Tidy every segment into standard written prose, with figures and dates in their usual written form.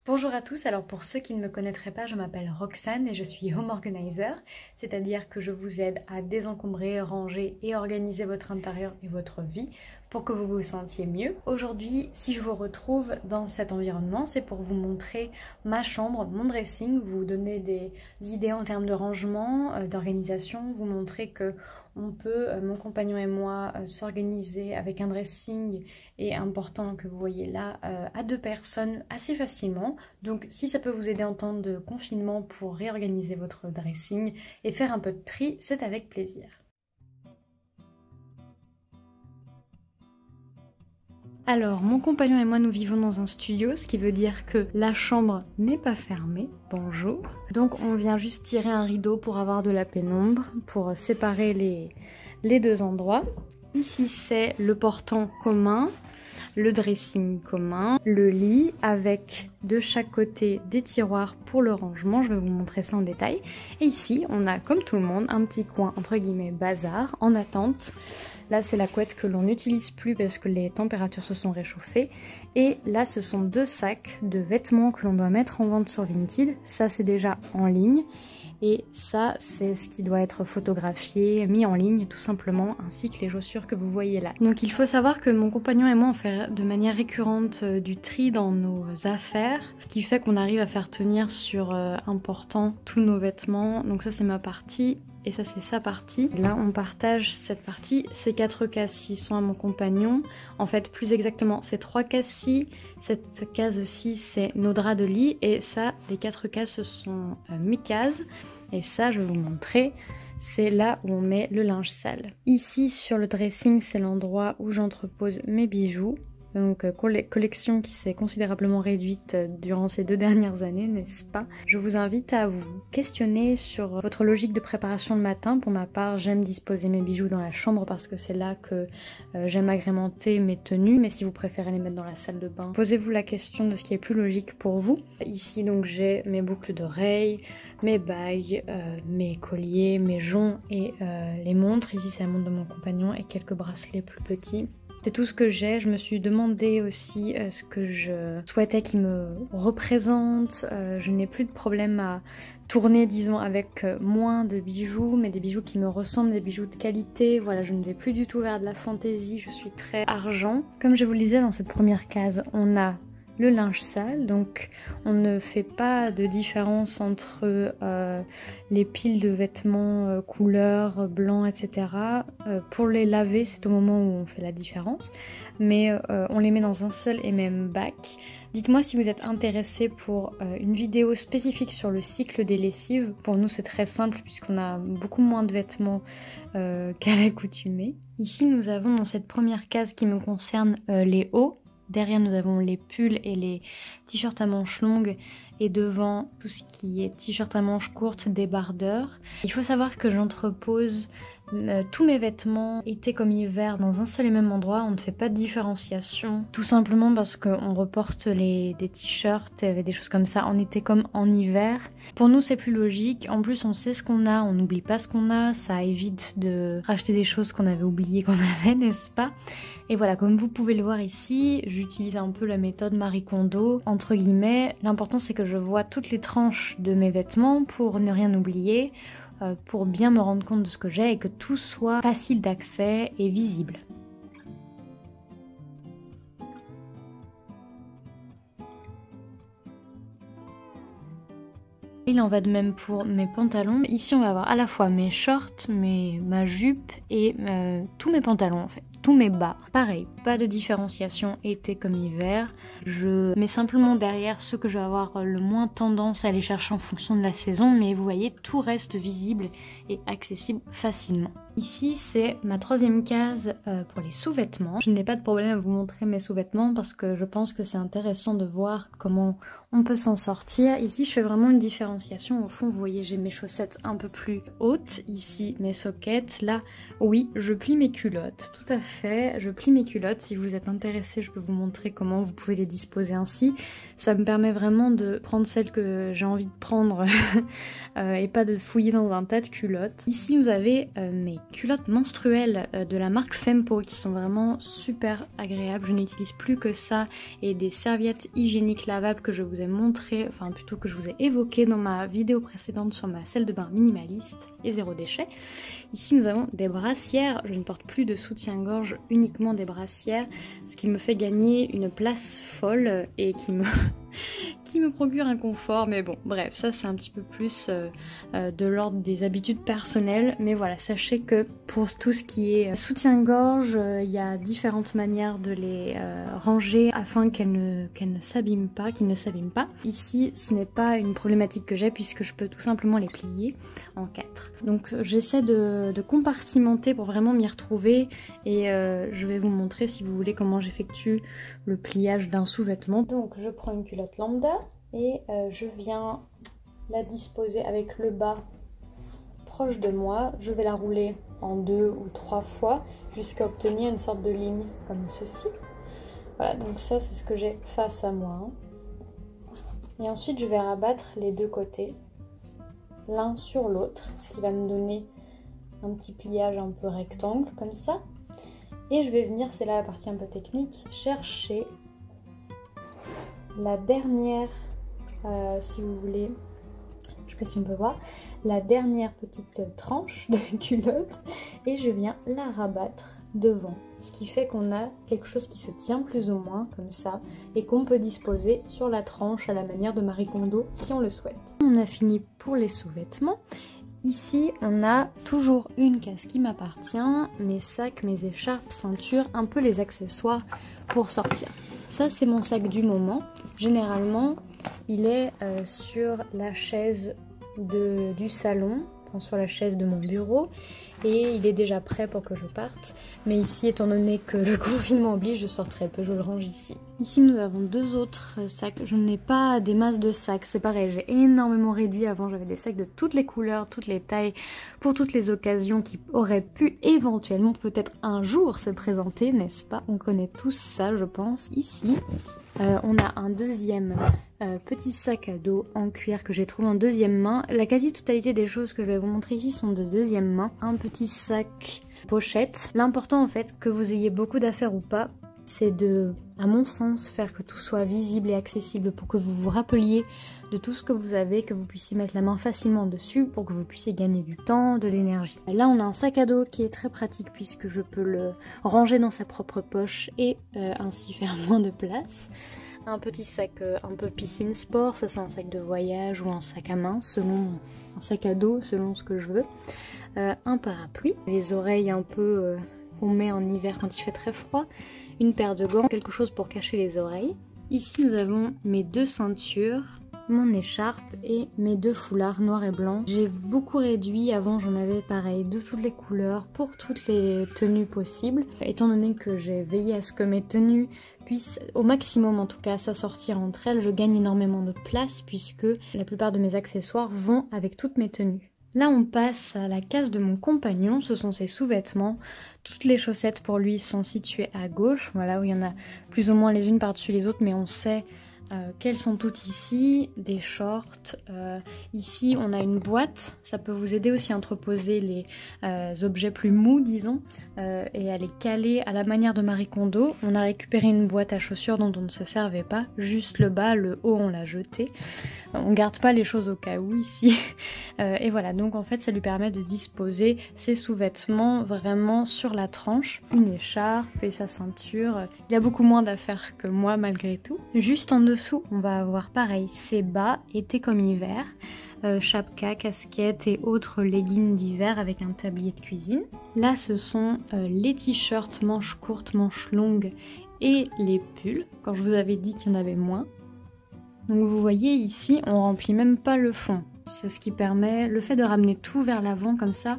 Bonjour à tous, alors pour ceux qui ne me connaîtraient pas, je m'appelle Roxane et je suis home organizer, c'est-à-dire que je vous aide à désencombrer, ranger et organiser votre intérieur et votre vie pour que vous vous sentiez mieux. Aujourd'hui, si je vous retrouve dans cet environnement, c'est pour vous montrer ma chambre, mon dressing, vous donner des idées en termes de rangement, d'organisation, vous montrer que on peut, mon compagnon et moi, s'organiser avec un dressing et un portant que vous voyez là à 2 personnes assez facilement. Donc si ça peut vous aider en temps de confinement pour réorganiser votre dressing et faire un peu de tri, c'est avec plaisir. Alors, mon compagnon et moi, nous vivons dans un studio, ce qui veut dire que la chambre n'est pas fermée. Bonjour. Donc, on vient juste tirer un rideau pour avoir de la pénombre, pour séparer les deux endroits. Ici, c'est le portant commun, le dressing commun, le lit avec de chaque côté des tiroirs pour le rangement. Je vais vous montrer ça en détail. Et ici, on a, comme tout le monde, un petit coin, entre guillemets, bazar, en attente. Là, c'est la couette que l'on n'utilise plus parce que les températures se sont réchauffées. Et là, ce sont 2 sacs de vêtements que l'on doit mettre en vente sur Vinted. Ça, c'est déjà en ligne. Et ça, c'est ce qui doit être photographié, mis en ligne tout simplement, ainsi que les chaussures que vous voyez là. Donc il faut savoir que mon compagnon et moi, on fait de manière récurrente du tri dans nos affaires, ce qui fait qu'on arrive à faire tenir sur un portant tous nos vêtements. Donc ça, c'est ma partie. Et ça, c'est sa partie. Là, on partage cette partie. Ces 4 cases-ci sont à mon compagnon. En fait, plus exactement, ces 3 cases-ci. Cette case-ci, c'est nos draps de lit. Et ça, les 4 cases, ce sont mes cases. Et ça, je vais vous montrer. C'est là où on met le linge sale. Ici, sur le dressing, c'est l'endroit où j'entrepose mes bijoux. Donc collection qui s'est considérablement réduite durant ces 2 dernières années, n'est-ce pas? Je vous invite à vous questionner sur votre logique de préparation le matin. Pour ma part, j'aime disposer mes bijoux dans la chambre parce que c'est là que j'aime agrémenter mes tenues. Mais si vous préférez les mettre dans la salle de bain, posez-vous la question de ce qui est plus logique pour vous. Ici donc j'ai mes boucles d'oreilles, mes bagues, mes colliers, mes joncs et les montres. Ici c'est la montre de mon compagnon et quelques bracelets plus petits. C'est tout ce que j'ai. Je me suis demandé aussi ce que je souhaitais qui me représente. Je n'ai plus de problème à tourner, disons, avec moins de bijoux, mais des bijoux qui me ressemblent, des bijoux de qualité. Voilà, je ne vais plus du tout vers de la fantaisie. Je suis très argent. Comme je vous le disais dans cette première case, on a le linge sale, donc on ne fait pas de différence entre les piles de vêtements couleur, blanc, etc. Pour les laver, c'est au moment où on fait la différence, mais on les met dans un seul et même bac. Dites-moi si vous êtes intéressé pour une vidéo spécifique sur le cycle des lessives. Pour nous c'est très simple puisqu'on a beaucoup moins de vêtements qu'à l'accoutumée. Ici nous avons dans cette première case qui me concerne les hauts. Derrière, nous avons les pulls et les t-shirts à manches longues et devant, tout ce qui est t-shirt à manches courtes, débardeurs. Il faut savoir que j'entrepose tous mes vêtements, été comme hiver, dans un seul et même endroit. On ne fait pas de différenciation, tout simplement parce qu'on reporte des t-shirts et des choses comme ça en été comme en hiver. Pour nous, c'est plus logique. En plus, on sait ce qu'on a, on n'oublie pas ce qu'on a. Ça évite de racheter des choses qu'on avait oubliées qu'on avait, n'est-ce pas? Et voilà, comme vous pouvez le voir ici, j'utilise un peu la méthode Marie Kondo, entre guillemets. L'important, c'est que je vois toutes les tranches de mes vêtements pour ne rien oublier, pour bien me rendre compte de ce que j'ai et que tout soit facile d'accès et visible. Il en va de même pour mes pantalons. Ici on va avoir à la fois mes shorts, ma jupe et tous mes pantalons en fait. Tous mes bas. Pareil, pas de différenciation été comme hiver. Je mets simplement derrière ceux que je vais avoir le moins tendance à aller chercher en fonction de la saison, mais vous voyez, tout reste visible et accessible facilement. Ici, c'est ma 3e case pour les sous-vêtements. Je n'ai pas de problème à vous montrer mes sous-vêtements parce que je pense que c'est intéressant de voir comment on peut s'en sortir. Ici, je fais vraiment une différenciation. Au fond, vous voyez, j'ai mes chaussettes un peu plus hautes. Ici, mes sockets. Là, oui, je plie mes culottes. Tout à fait, je plie mes culottes. Si vous êtes intéressé, je peux vous montrer comment vous pouvez les disposer ainsi. Ça me permet vraiment de prendre celles que j'ai envie de prendre et pas de fouiller dans un tas de culottes. Ici, vous avez mes culottes menstruelles de la marque Fempo qui sont vraiment super agréables. Je n'utilise plus que ça et des serviettes hygiéniques lavables que je vous ai montré, enfin plutôt que je vous ai évoqué dans ma vidéo précédente sur ma salle de bain minimaliste et zéro déchet. Ici nous avons des brassières, je ne porte plus de soutien-gorge, uniquement des brassières, ce qui me fait gagner une place folle et qui me procure un confort, mais bon bref, ça c'est un petit peu plus de l'ordre des habitudes personnelles, mais voilà, sachez que pour tout ce qui est soutien-gorge, il y a différentes manières de les ranger afin qu'elles ne s'abîment pas, qu'ils ne s'abîment pas. Ici ce n'est pas une problématique que j'ai puisque je peux tout simplement les plier en 4. Donc j'essaie de compartimenter pour vraiment m'y retrouver et je vais vous montrer si vous voulez comment j'effectue le pliage d'un sous-vêtement. Donc je prends une culotte lambda et je viens la disposer avec le bas proche de moi. Je vais la rouler en 2 ou 3 fois jusqu'à obtenir une sorte de ligne comme ceci. Voilà, donc ça c'est ce que j'ai face à moi. Et ensuite je vais rabattre les deux côtés l'un sur l'autre, ce qui va me donner un petit pliage un peu rectangle comme ça. Et je vais venir, c'est là la partie un peu technique, chercher la dernière, si vous voulez, je sais pas si on peut voir, la dernière petite tranche de culotte et je viens la rabattre devant. Ce qui fait qu'on a quelque chose qui se tient plus ou moins comme ça et qu'on peut disposer sur la tranche à la manière de Marie Kondo si on le souhaite. On a fini pour les sous-vêtements. Ici, on a toujours une case qui m'appartient, mes sacs, mes écharpes, ceintures, un peu les accessoires pour sortir. Ça, c'est mon sac du moment. Généralement, il est sur la chaise du salon, enfin sur la chaise de mon bureau, et il est déjà prêt pour que je parte. Mais ici, étant donné que le confinement oblige, je sors très peu, je le range ici. Ici, nous avons deux autres sacs. Je n'ai pas des masses de sacs, c'est pareil, j'ai énormément réduit. Avant, j'avais des sacs de toutes les couleurs, toutes les tailles, pour toutes les occasions qui auraient pu éventuellement, peut-être un jour, se présenter, n'est-ce pas? On connaît tous ça, je pense. Ici, on a un deuxième petit sac à dos en cuir que j'ai trouvé en deuxième main. La quasi-totalité des choses que je vais vous montrer ici sont de deuxième main. Un petit sac pochette. L'important en fait, que vous ayez beaucoup d'affaires ou pas, c'est de, à mon sens, faire que tout soit visible et accessible pour que vous vous rappeliez de tout ce que vous avez, que vous puissiez mettre la main facilement dessus pour que vous puissiez gagner du temps, de l'énergie. Là on a un sac à dos qui est très pratique puisque je peux le ranger dans sa propre poche et ainsi faire moins de place. Un petit sac un peu piscine sport, ça c'est un sac de voyage ou un sac à main, selon un sac à dos, selon ce que je veux. Un parapluie, les oreilles un peu qu'on met en hiver quand il fait très froid, une paire de gants, quelque chose pour cacher les oreilles. Ici nous avons mes deux ceintures, mon écharpe et mes deux foulards noirs et blancs. J'ai beaucoup réduit, avant j'en avais pareil de toutes les couleurs pour toutes les tenues possibles. Étant donné que j'ai veillé à ce que mes tenues puissent au maximum en tout cas s'assortir entre elles, je gagne énormément de place puisque la plupart de mes accessoires vont avec toutes mes tenues. Là on passe à la case de mon compagnon, ce sont ses sous-vêtements. Toutes les chaussettes pour lui sont situées à gauche, voilà où il y en a plus ou moins les unes par-dessus les autres mais on sait qu'elles sont toutes ici, des shorts, ici on a une boîte, ça peut vous aider aussi à entreposer les objets plus mous disons et à les caler à la manière de Marie Kondo. On a récupéré une boîte à chaussures dont on ne se servait pas, juste le bas, le haut on l'a jeté. On garde pas les choses au cas où ici et voilà, donc en fait ça lui permet de disposer ses sous-vêtements vraiment sur la tranche, une écharpe et sa ceinture. Il a beaucoup moins d'affaires que moi malgré tout. Juste en dessous on va avoir pareil ses bas, été comme hiver, chapka, casquette et autres leggings d'hiver avec un tablier de cuisine. Là ce sont les t-shirts manches courtes, manches longues et les pulls, quand je vous avais dit qu'il y en avait moins. Donc vous voyez ici on remplit même pas le fond, c'est ce qui permet le fait de ramener tout vers l'avant comme ça.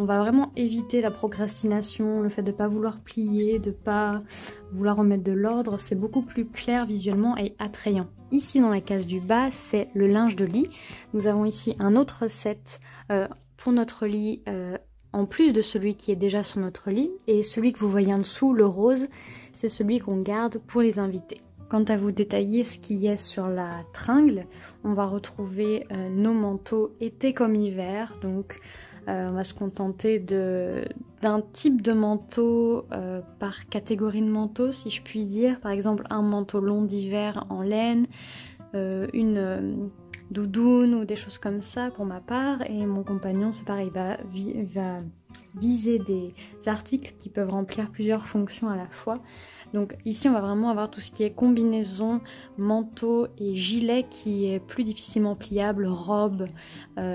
On va vraiment éviter la procrastination, le fait de ne pas vouloir plier, de ne pas vouloir remettre de l'ordre, c'est beaucoup plus clair visuellement et attrayant. Ici dans la case du bas, c'est le linge de lit. Nous avons ici un autre set pour notre lit, en plus de celui qui est déjà sur notre lit. Et celui que vous voyez en dessous, le rose, c'est celui qu'on garde pour les invités. Quant à vous détailler ce qu'il y a sur la tringle, on va retrouver nos manteaux été comme hiver, donc On va se contenter d'un type de manteau par catégorie de manteau, si je puis dire. Par exemple, un manteau long d'hiver en laine, une doudoune ou des choses comme ça pour ma part. Et mon compagnon, c'est pareil, il va viser des articles qui peuvent remplir plusieurs fonctions à la fois. Donc ici on va vraiment avoir tout ce qui est combinaison, manteau et gilet qui est plus difficilement pliable, robe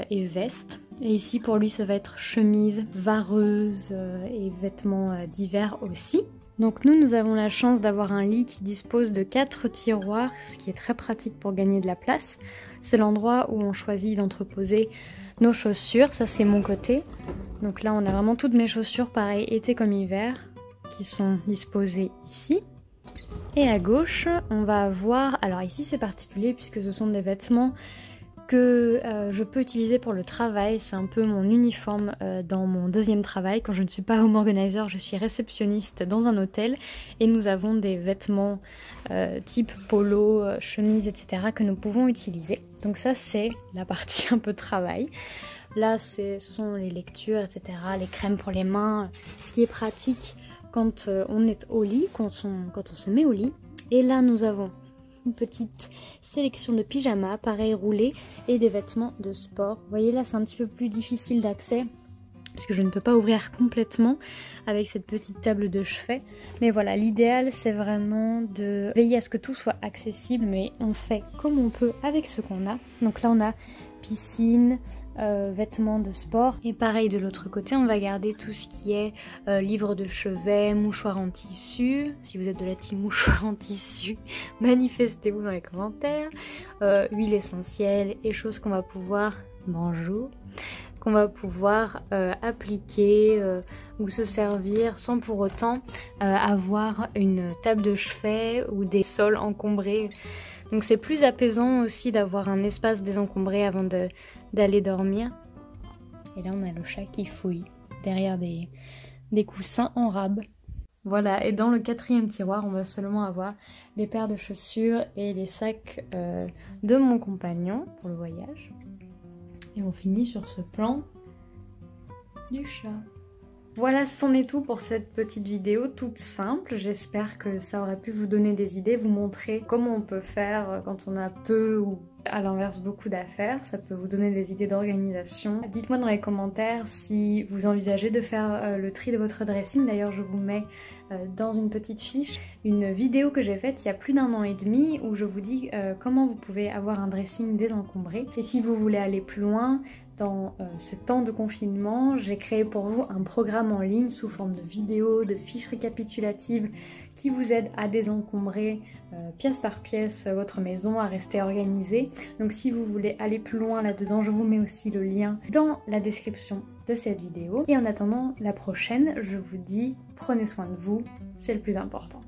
et veste. Et ici pour lui ça va être chemise, vareuse et vêtements d'hiver aussi. Donc nous avons la chance d'avoir un lit qui dispose de 4 tiroirs, ce qui est très pratique pour gagner de la place. C'est l'endroit où on choisit d'entreposer nos chaussures, ça c'est mon côté. Donc là on a vraiment toutes mes chaussures, pareil été comme hiver, qui sont disposées ici. Et à gauche on va avoir, alors ici c'est particulier puisque ce sont des vêtements que je peux utiliser pour le travail, c'est un peu mon uniforme dans mon deuxième travail. Quand je ne suis pas home organizer, je suis réceptionniste dans un hôtel et nous avons des vêtements type polo, chemise, etc. que nous pouvons utiliser. Donc ça c'est la partie un peu travail. Là ce sont les lectures, etc. les crèmes pour les mains, ce qui est pratique quand on est au lit, quand on se met au lit. Et là nous avons une petite sélection de pyjamas, pareil roulés, et des vêtements de sport. Vous voyez là c'est un petit peu plus difficile d'accès parce que je ne peux pas ouvrir complètement avec cette petite table de chevet. Mais voilà, l'idéal c'est vraiment de veiller à ce que tout soit accessible, mais on fait comme on peut avec ce qu'on a. Donc là on a piscine, vêtements de sport. Et pareil de l'autre côté, on va garder tout ce qui est livre de chevet, mouchoir en tissu. Si vous êtes de la team mouchoir en tissu, manifestez-vous dans les commentaires. Huile essentielle et choses qu'on va pouvoir... Bonjour, qu'on va pouvoir appliquer ou se servir sans pour autant avoir une table de chevet ou des sols encombrés. Donc c'est plus apaisant aussi d'avoir un espace désencombré avant d'aller dormir. Et là on a le chat qui fouille derrière des coussins en rab. Voilà, et dans le 4e tiroir on va seulement avoir les paires de chaussures et les sacs de mon compagnon pour le voyage. Et on finit sur ce plan du chat. Voilà, c'en est tout pour cette petite vidéo toute simple. J'espère que ça aurait pu vous donner des idées, vous montrer comment on peut faire quand on a peu ou à l'inverse beaucoup d'affaires. Ça peut vous donner des idées d'organisation. Dites-moi dans les commentaires si vous envisagez de faire le tri de votre dressing. D'ailleurs, je vous mets dans une petite fiche une vidéo que j'ai faite il y a plus d'1 an et demi où je vous dis comment vous pouvez avoir un dressing désencombré. Et si vous voulez aller plus loin, dans ce temps de confinement, j'ai créé pour vous un programme en ligne sous forme de vidéos, de fiches récapitulatives qui vous aident à désencombrer pièce par pièce votre maison, à rester organisé. Donc si vous voulez aller plus loin là-dedans, je vous mets aussi le lien dans la description de cette vidéo. Et en attendant la prochaine, je vous dis prenez soin de vous, c'est le plus important.